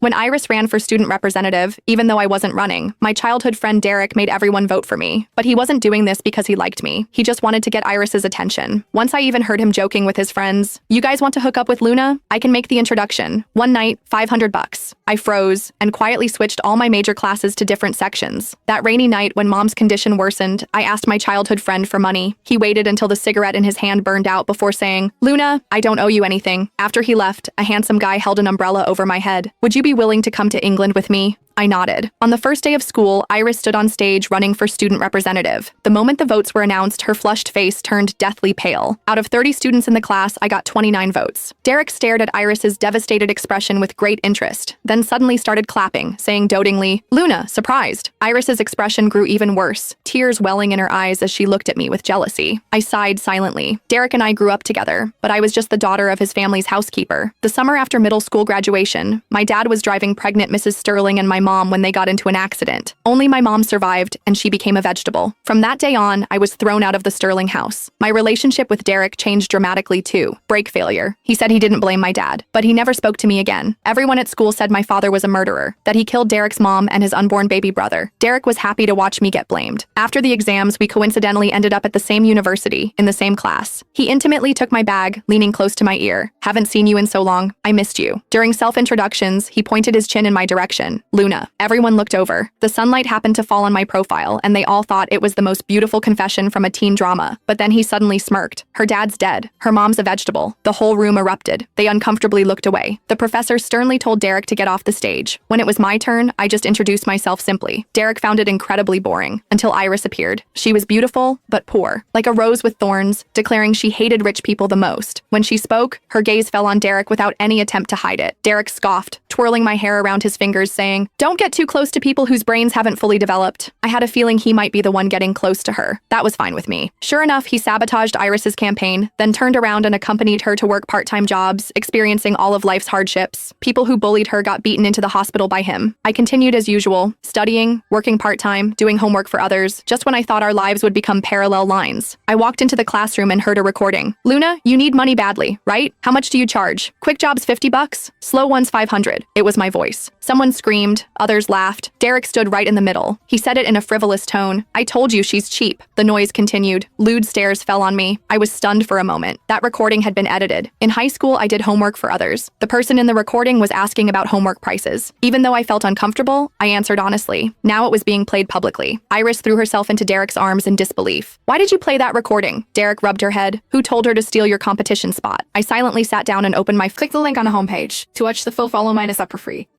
When Iris ran for student representative, even though I wasn't running, my childhood friend Derek made everyone vote for me. But he wasn't doing this because he liked me. He just wanted to get Iris's attention. Once I even heard him joking with his friends, "You guys want to hook up with Luna? I can make the introduction. One night, $500. I froze and quietly switched all my major classes to different sections. That rainy night when mom's condition worsened, I asked my childhood friend for money. He waited until the cigarette in his hand burned out before saying, "Luna, I don't owe you anything." After he left, a handsome guy held an umbrella over my head. "Would you be willing to come to England with me?" I nodded. On the first day of school, Iris stood on stage running for student representative. The moment the votes were announced, her flushed face turned deathly pale. Out of 30 students in the class, I got 29 votes. Derek stared at Iris's devastated expression with great interest, then suddenly started clapping, saying dotingly, "Luna, surprised." Iris's expression grew even worse, tears welling in her eyes as she looked at me with jealousy. I sighed silently. Derek and I grew up together, but I was just the daughter of his family's housekeeper. The summer after middle school graduation, my dad was driving pregnant Mrs. Sterling and my mom when they got into an accident. Only my mom survived, and she became a vegetable. From that day on, I was thrown out of the Sterling house. My relationship with Derek changed dramatically too. Brake failure. He said he didn't blame my dad, but he never spoke to me again. Everyone at school said my father was a murderer, that he killed Derek's mom and his unborn baby brother. Derek was happy to watch me get blamed. After the exams, we coincidentally ended up at the same university, in the same class. He intimately took my bag, leaning close to my ear. "Haven't seen you in so long. I missed you." During self-introductions, he pointed his chin in my direction. "Luna." Everyone looked over. The sunlight happened to fall on my profile, and they all thought it was the most beautiful confession from a teen drama. But then he suddenly smirked. "Her dad's dead. Her mom's a vegetable." The whole room erupted. They uncomfortably looked away. The professor sternly told Derek to get off the stage. When it was my turn, I just introduced myself simply. Derek found it incredibly boring, until Iris appeared. She was beautiful, but poor, like a rose with thorns, declaring she hated rich people the most. When she spoke, her gaze fell on Derek without any attempt to hide it. Derek scoffed, twirling my hair around his fingers, saying, "Don't get too close to people whose brains haven't fully developed." I had a feeling he might be the one getting close to her. That was fine with me. Sure enough, he sabotaged Iris's campaign, then turned around and accompanied her to work part-time jobs, experiencing all of life's hardships. People who bullied her got beaten into the hospital by him. I continued as usual, studying, working part-time, doing homework for others, just when I thought our lives would become parallel lines. I walked into the classroom and heard a recording. "Luna, you need money badly, right? How much do you charge? Quick jobs $50? Slow ones $500. It was my voice. Someone screamed, others laughed. Derek stood right in the middle. He said it in a frivolous tone. "I told you she's cheap." The noise continued. Lewd stares fell on me. I was stunned for a moment. That recording had been edited. In high school, I did homework for others. The person in the recording was asking about homework prices. Even though I felt uncomfortable, I answered honestly. Now it was being played publicly. Iris threw herself into Derek's arms in disbelief. "Why did you play that recording?" Derek rubbed her head. "Who told her to steal your competition spot?" I silently sat down and opened my... Click the link on the homepage to watch the full follow mine is up for free.